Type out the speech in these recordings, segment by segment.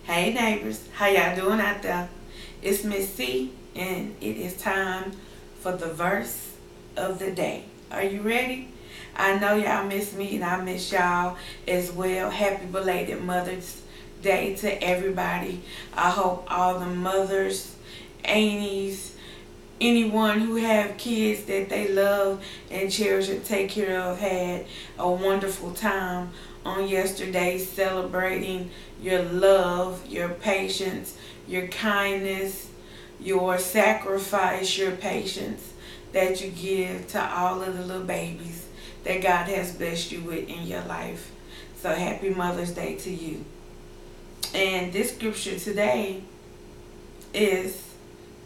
Hey neighbors, how y'all doing out there? It's Miss C, and it is time for the verse of the day. Are you ready? I know y'all miss me and I miss y'all as well. Happy belated Mother's Day to everybody. I hope all the mothers, aunties, anyone who have kids that they love and cherish and take care of had a wonderful time on yesterday, celebrating your love, your patience, your kindness, your sacrifice, your patience that you give to all of the little babies that God has blessed you with in your life. So happy Mother's Day to you. And this scripture today is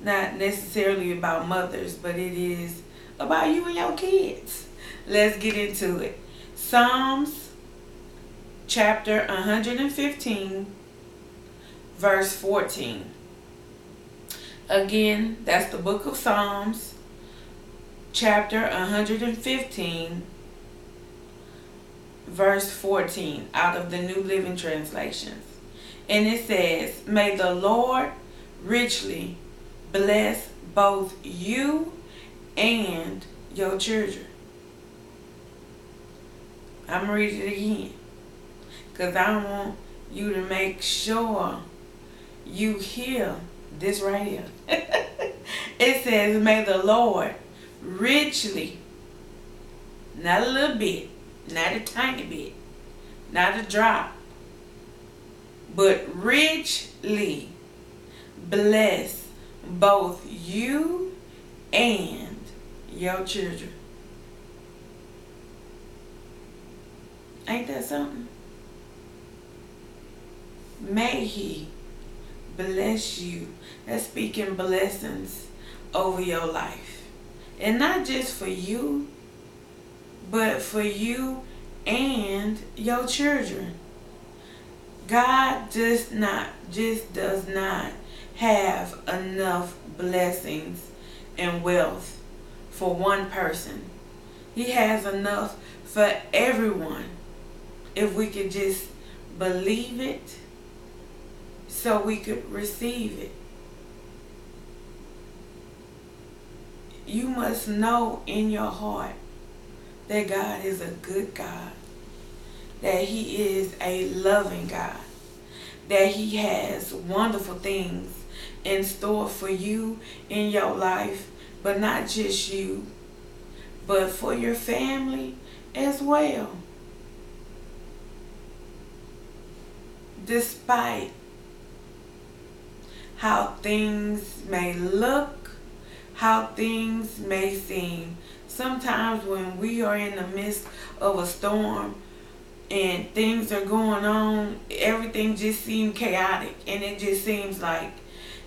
not necessarily about mothers, but it is about you and your kids. Let's get into it. Psalms chapter 115, verse 14. Again, that's the book of Psalms, chapter 115, verse 14, out of the New Living Translations. And it says, "May the Lord richly bless both you and your children." I'm going to read it again, because I want you to make sure you hear this right here. It says, "May the Lord richly," not a little bit, not a tiny bit, not a drop, but richly bless both you and your children. Ain't that something? May He bless you. That's speaking blessings over your life. And not just for you, but for you and your children. God just does not have enough blessings and wealth for one person. He has enough for everyone if we could just believe it so we could receive it. You must know in your heart that God is a good God, that He is a loving God, that He has wonderful things in store for you in your life, but not just you, but for your family as well. Despite how things may look, how things may seem, sometimes when we are in the midst of a storm and things are going on, everything just seems chaotic, and it just seems like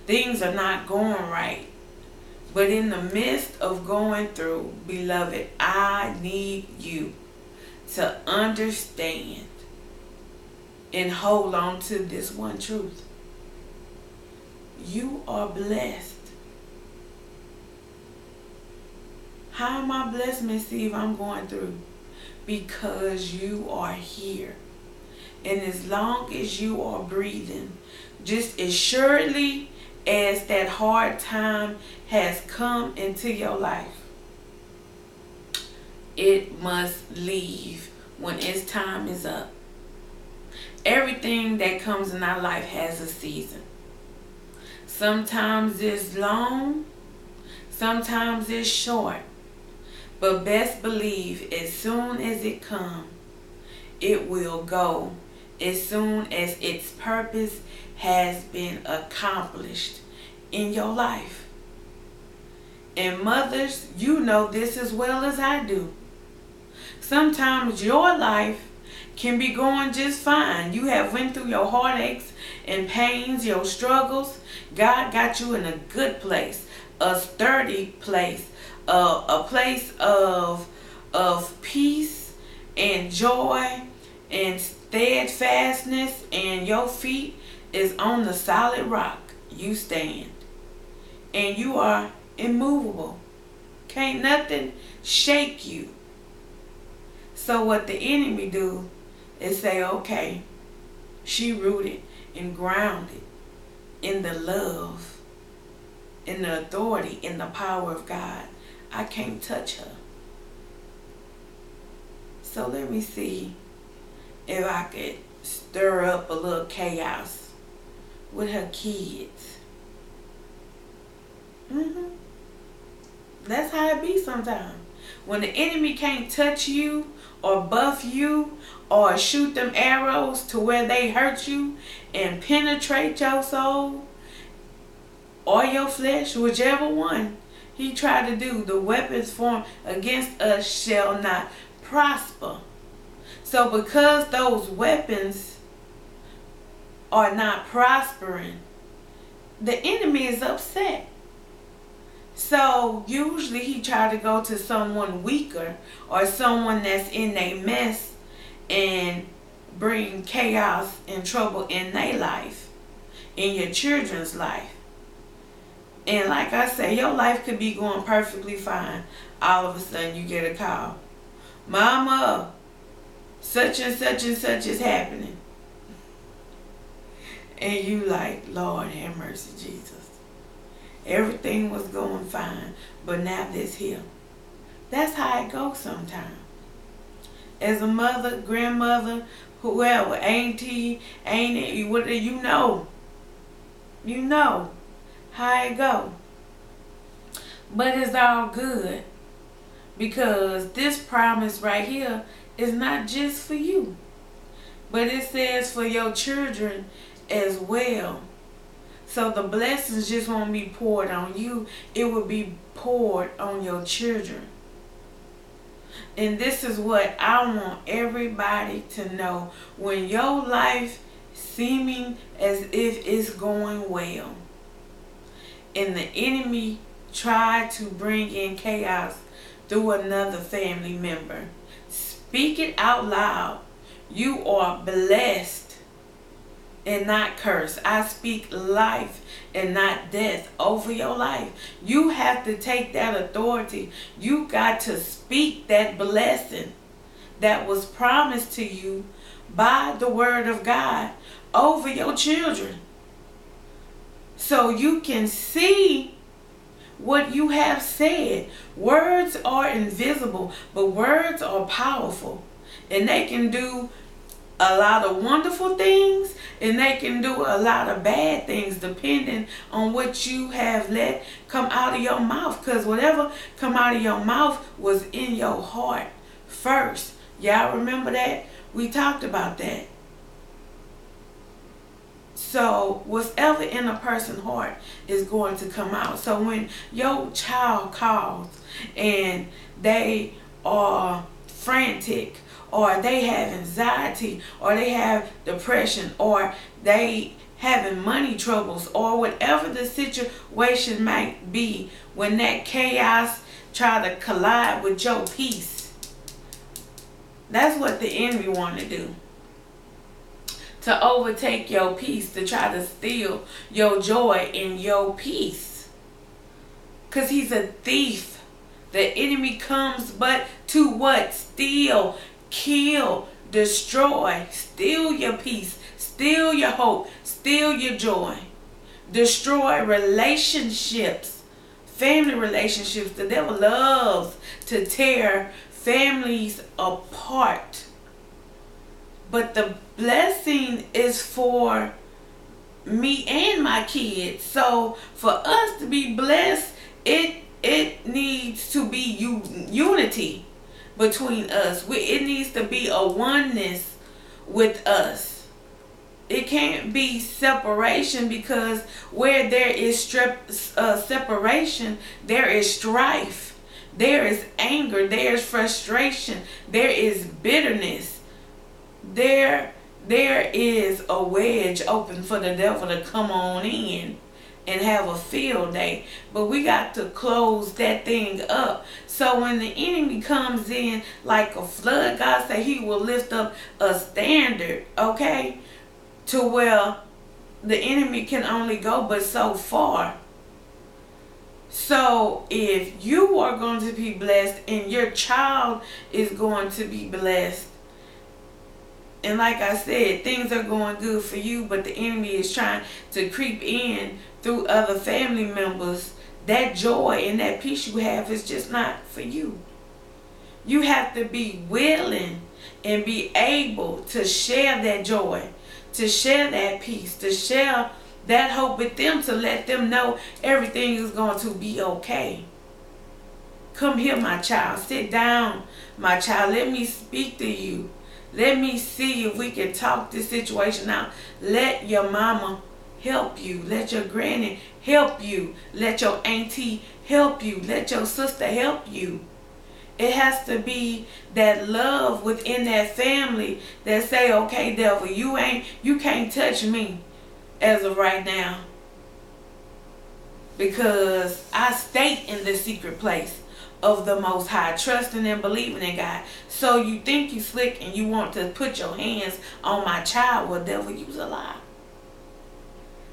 things are not going right. But in the midst of going through, beloved, I need you to understand and hold on to this one truth. You are blessed. How am I blessed, Miss Steve? I'm going through. Because you are here. And as long as you are breathing, just as surely as that hard time has come into your life, it must leave when its time is up. Everything that comes in our life has a season. Sometimes it's long, sometimes it's short. But best believe, as soon as it comes, it will go. As soon as its purpose has been accomplished in your life. And mothers, you know this as well as I do. Sometimes your life can be going just fine. You have went through your heartaches and pains, your struggles. God got you in a good place, a sturdy place, a place of peace and joy and steadfastness, and your feet is on the solid rock. You stand and you are immovable. Can't nothing shake you. So what the enemy do is say, okay, She rooted and grounded in the love, in the authority, in the power of God. I can't touch her. So let me see if I could stir up a little chaos with her kids. That's how it be sometimes. When the enemy can't touch you or buff you or shoot them arrows to where they hurt you and penetrate your soul or your flesh, whichever one he tried to do, the weapons formed against us shall not prosper. So because those weapons are not prospering, the enemy is upset. So usually he try to go to someone weaker or someone that's in a mess and bring chaos and trouble in their life, in your children's life. And like I say, your life could be going perfectly fine. All of a sudden you get a call. Mama, such and such is happening. And you like, Lord have mercy, Jesus. Everything was going fine, but now this here. That's how it goes sometimes. As a mother, grandmother, whoever, auntie, ain't it, you know how it go. But it's all good, because this promise right here is not just for you, but it says for your children as well. So the blessings just won't be poured on you, it will be poured on your children. And this is what I want everybody to know. When your life seeming as if it's going well, and the enemy tried to bring in chaos through another family member, speak it out loud. You are blessed and not cursed. I speak life and not death over your life. You have to take that authority. You got to speak that blessing that was promised to you by the word of God over your children, so you can see what you have said. Words are invisible, but words are powerful, and they can do a lot of wonderful things, and they can do a lot of bad things depending on what you have let come out of your mouth. Because whatever come out of your mouth was in your heart first. Y'all remember that? We talked about that. So whatever in a person's heart is going to come out. So when your child calls and they are frantic, or they have anxiety, or they have depression, or they having money troubles, or whatever the situation might be, when that chaos try to collide with your peace, that's what the enemy want to do. To overtake your peace, to try to steal your joy and your peace. Because he's a thief. The enemy comes but to what? Steal, kill, destroy, steal your peace, steal your hope, steal your joy, destroy relationships, family relationships. The devil loves to tear families apart. But the blessing is for me and my kids. So for us to be blessed, it needs to be unity between us. It needs to be a oneness with us. It can't be separation, because where there is separation, there is strife, there is anger, there is frustration, there is bitterness, there is a wedge open for the devil to come on in and have a field day. But we got to close that thing up. So when the enemy comes in like a flood, God said he will lift up a standard, okay, to where the enemy can only go but so far. So if you are going to be blessed and your child is going to be blessed, And like I said, things are going good for you, but the enemy is trying to creep in through other family members. That joy and that peace you have is just not for you. You have to be willing and be able to share that joy, to share that peace, to share that hope with them, to let them know everything is going to be okay. Come here, my child. Sit down, my child. Let me speak to you. Let me see if we can talk this situation out. Let your mama help you. Let your granny help you. Let your auntie help you. Let your sister help you. It has to be that love within that family that say, okay, devil, you can't touch me as of right now, because I stay in the secret place of the Most High, trusting and believing in God. So you think you slick and you want to put your hands on my child? Well, devil, you's a lie.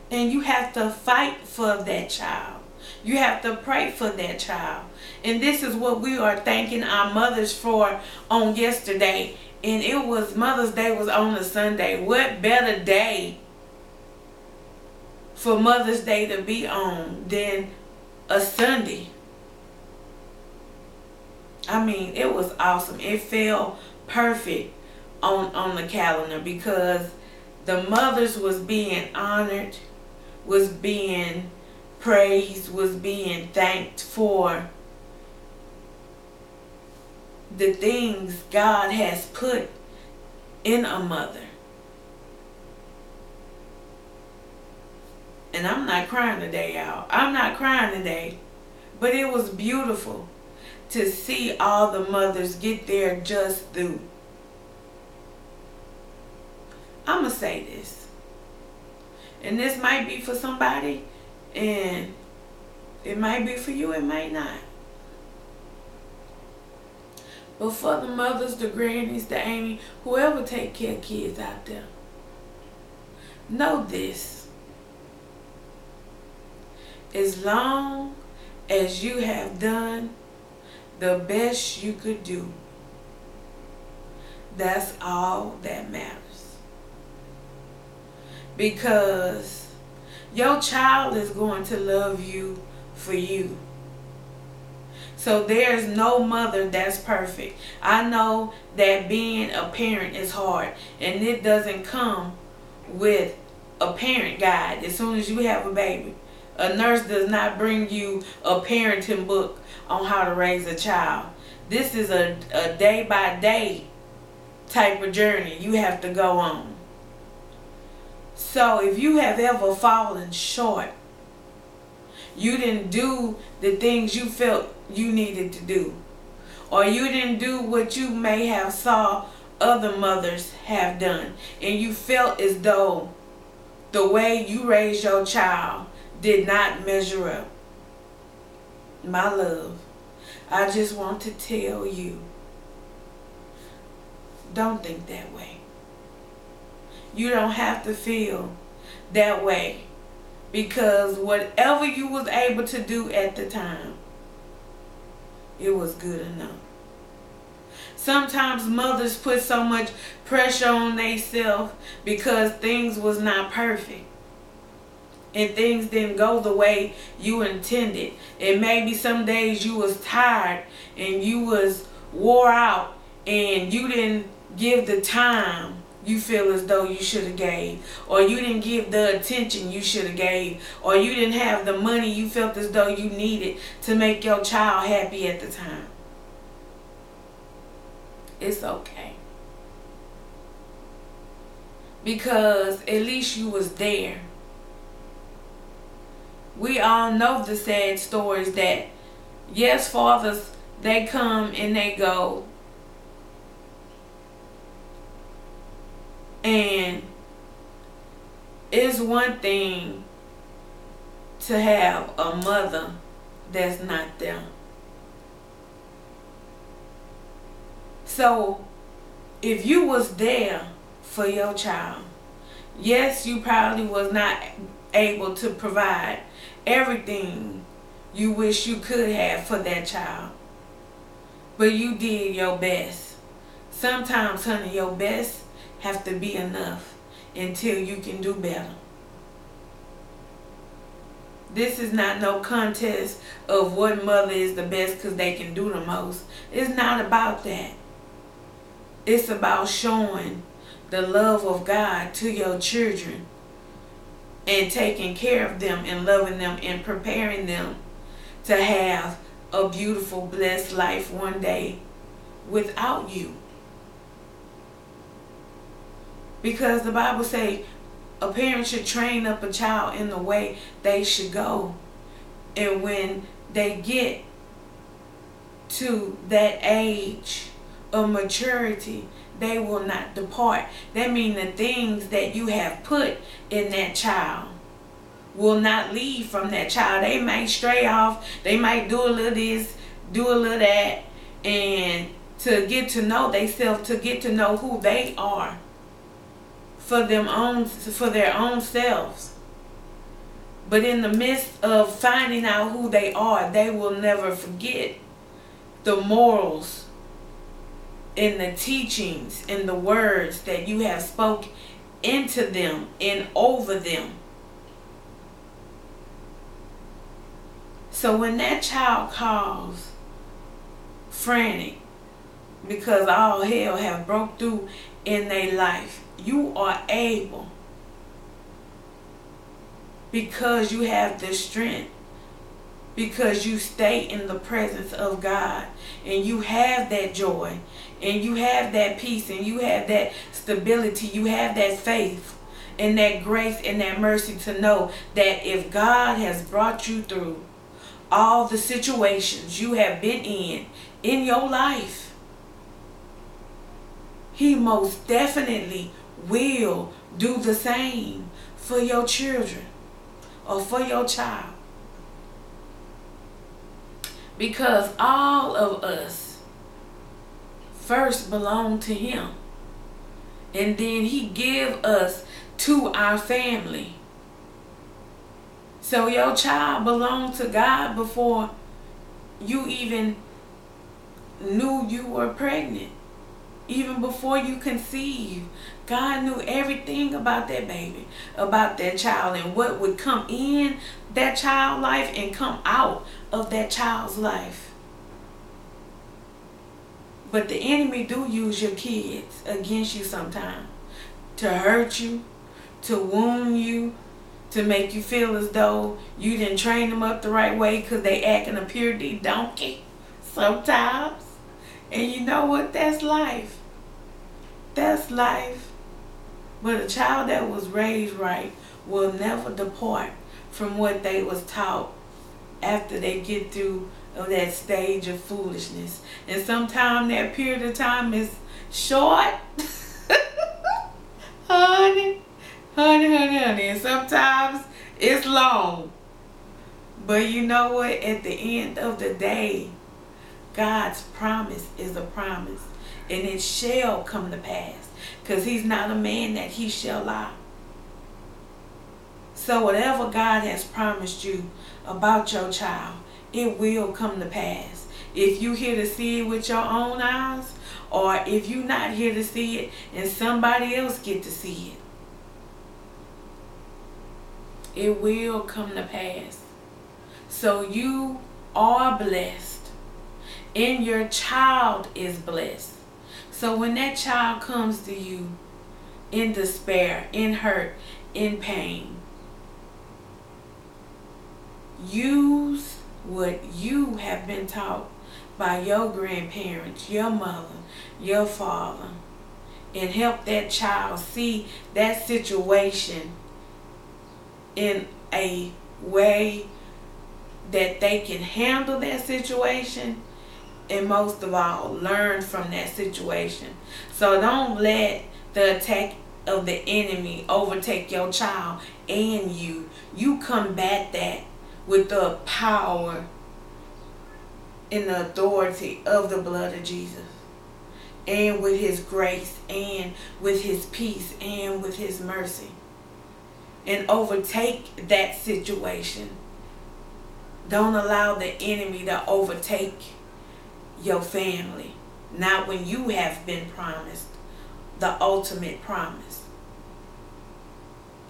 And you have to fight for that child. You have to pray for that child. And this is what we are thanking our mothers for on yesterday. And it was Mother's Day was on a Sunday. What better day for Mother's Day to be on than a Sunday? I mean, it was awesome. It fell perfect on the calendar, because the mothers was being honored, was being praised, was being thanked for the things God has put in a mother. And I'm not crying today, y'all. I'm not crying today. But it was beautiful to see all the mothers get their just due. I'm going to say this. And this might be for somebody, and it might be for you, it might not. But for the mothers, the grannies, the aunties, whoever take care of kids out there, know this. As long as you have done the best you could do, that's all that matters. Because your child is going to love you for you. So there's no mother that's perfect. I know that being a parent is hard, and it doesn't come with a parent guide as soon as you have a baby. A nurse does not bring you a parenting book on how to raise a child. This is a day-by-day type of journey you have to go on. So if you have ever fallen short, you didn't do the things you felt you needed to do, or you didn't do what you may have saw other mothers have done, and you felt as though the way you raised your child did not measure up, my love, I just want to tell you, don't think that way. You don't have to feel that way, because whatever you was able to do at the time, it was good enough. Sometimes mothers put so much pressure on themselves because things was not perfect, and things didn't go the way you intended. And maybe some days you was tired and you was wore out, and you didn't give the time you feel as though you should have gave, or you didn't give the attention you should have gave, or you didn't have the money you felt as though you needed to make your child happy at the time. It's okay, because at least you was there. We all know the sad stories that, yes, fathers, they come and they go, and it's one thing to have a mother that's not there. So if you was there for your child, yes, you probably was not able to provide everything you wish you could have for that child, but you did your best. Sometimes, honey, your best have to be enough until you can do better. This is not no contest of what mother is the best because they can do the most. It's not about that. It's about showing the love of God to your children and taking care of them and loving them and preparing them to have a beautiful, blessed life one day without you. Because the Bible says a parent should train up a child in the way they should go. And when they get to that age of maturity, they will not depart. That means the things that you have put in that child will not leave from that child. They might stray off. They might do a little this, do a little that. And to get to know themselves, to get to know who they are for their own selves. But in the midst of finding out who they are, they will never forget the morals and the teachings and the words that you have spoken into them and over them. So when that child calls frantic because all hell have broke through in their life, you are able, because you have the strength, because you stay in the presence of God, and you have that joy, and you have that peace, and you have that stability, you have that faith and that grace and that mercy to know that if God has brought you through all the situations you have been in your life, He most definitely will do the same for your children or for your child. Because all of us first belong to Him, and then He give us to our family. So your child belonged to God before you even knew you were pregnant. Even before you conceived, God knew everything about that baby, about that child, and what would come in that child's life and come out of that child's life. But the enemy do use your kids against you sometimes, to hurt you, to wound you, to make you feel as though you didn't train them up the right way because they acting a purity donkey sometimes. And you know what? That's life. That's life. But a child that was raised right will never depart from what they was taught after they get through that stage of foolishness. And sometimes that period of time is short. honey. And sometimes it's long. But you know what? At the end of the day, God's promise is a promise, and it shall come to pass, because He's not a man that He shall lie. So whatever God has promised you about your child, it will come to pass. If you here to see it with your own eyes, or if you're not here to see it and somebody else get to see it, it will come to pass. So you are blessed, and your child is blessed. So when that child comes to you in despair, in hurt, in pain, use what you have been taught by your grandparents, your mother, your father, and help that child see that situation in a way that they can handle that situation, and most of all, learn from that situation. So don't let the attack of the enemy overtake your child and you. You combat that with the power and the authority of the blood of Jesus, and with His grace, and with His peace, and with His mercy, and overtake that situation. Don't allow the enemy to overtake your family. Not when you have been promised the ultimate promise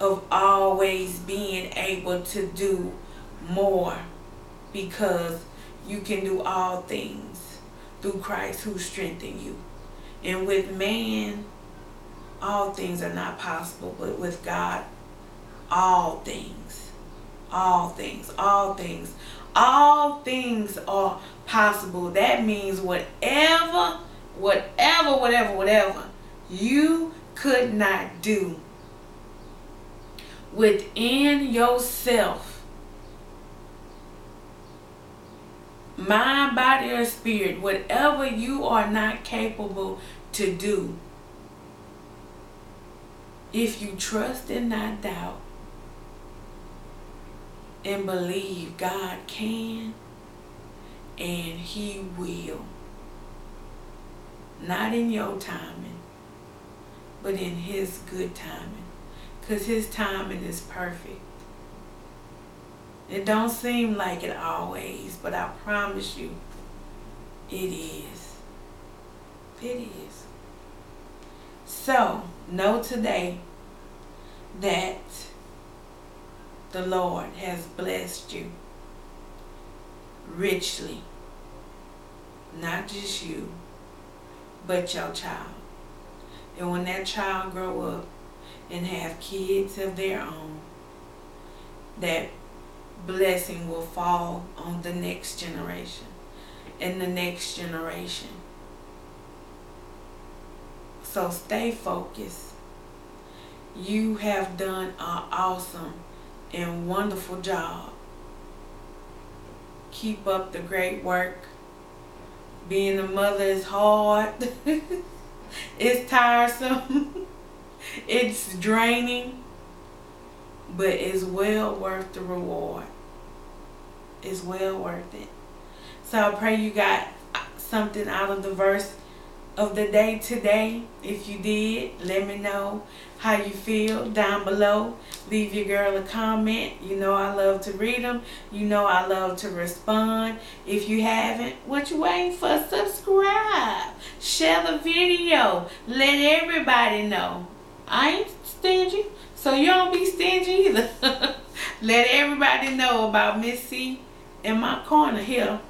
of always being able to do more, because you can do all things through Christ who strengthens you. And with man, all things are not possible, but with God, all things, all things, all things, all things are possible. That means whatever you could not do within yourself, mind, body, or spirit, whatever you are not capable to do, if you trust and not doubt and believe, God can and He will. Not in your timing, but in His good timing, because His timing is perfect. It don't seem like it always, but I promise you, it is. It is. So, know today that the Lord has blessed you richly. Not just you, but your child. And when that child grow up and have kids of their own, that blessing will fall on the next generation and the next generation. So stay focused. You have done an awesome and wonderful job. Keep up the great work. Being a mother is hard. It's tiresome. It's draining. But it's well worth the reward. It's well worth it. So I pray you got something out of the verse of the day today. If you did, let me know how you feel down below. Leave your girl a comment. You know I love to read them. You know I love to respond. If you haven't, what you waiting for? Subscribe. Share the video. Let everybody know. I ain't stingy, so you don't be stingy either. Let everybody know about Miss C in my corner here,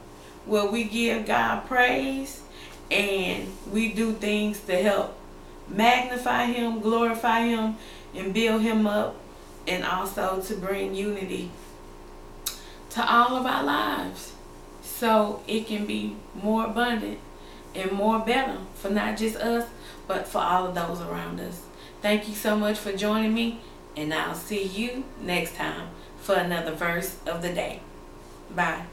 where we give God praise and we do things to help magnify Him, glorify Him, and build Him up, and also to bring unity to all of our lives, so it can be more abundant and more better for not just us, but for all of those around us. Thank you so much for joining me, and I'll see you next time for another verse of the day. Bye.